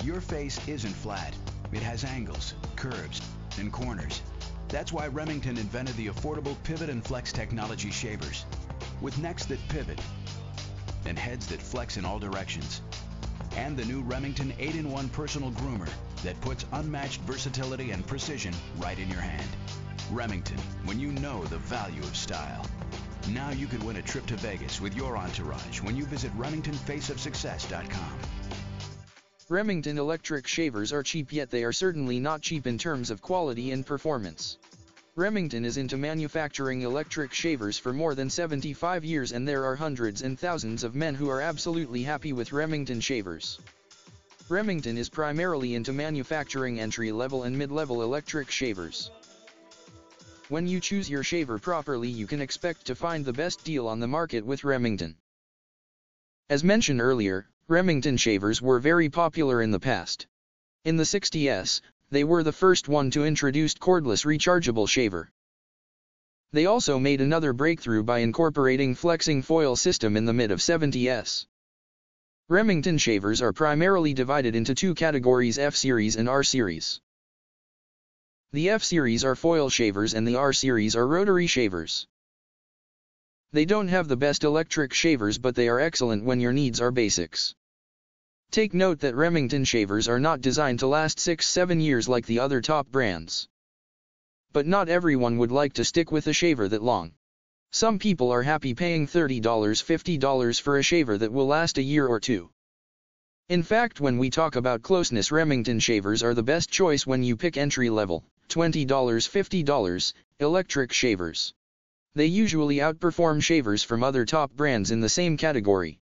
Your face isn't flat. It has angles, curves, and corners. That's why Remington invented the affordable Pivot and Flex technology shavers, with necks that pivot and heads that flex in all directions. And the new Remington 8-in-1 personal groomer that puts unmatched versatility and precision right in your hand. Remington, when you know the value of style. Now you could win a trip to Vegas with your entourage when you visit RemingtonFaceOfSuccess.com. Remington electric shavers are cheap, yet they are certainly not cheap in terms of quality and performance. Remington is into manufacturing electric shavers for more than 75 years, and there are hundreds and thousands of men who are absolutely happy with Remington shavers. Remington is primarily into manufacturing entry-level and mid-level electric shavers. When you choose your shaver properly, you can expect to find the best deal on the market with Remington. As mentioned earlier, Remington shavers were very popular in the past. In the 60s, they were the first one to introduce cordless rechargeable shaver. They also made another breakthrough by incorporating flexing foil system in the mid-70s. Remington shavers are primarily divided into two categories: F-Series and R-Series. The F-Series are foil shavers and the R-Series are rotary shavers. They don't have the best electric shavers, but they are excellent when your needs are basics. Take note that Remington shavers are not designed to last 6-7 years like the other top brands. But not everyone would like to stick with a shaver that long. Some people are happy paying $30, $50 for a shaver that will last a year or two. In fact, when we talk about closeness, Remington shavers are the best choice when you pick entry-level, $20, $50, electric shavers. They usually outperform shavers from other top brands in the same category.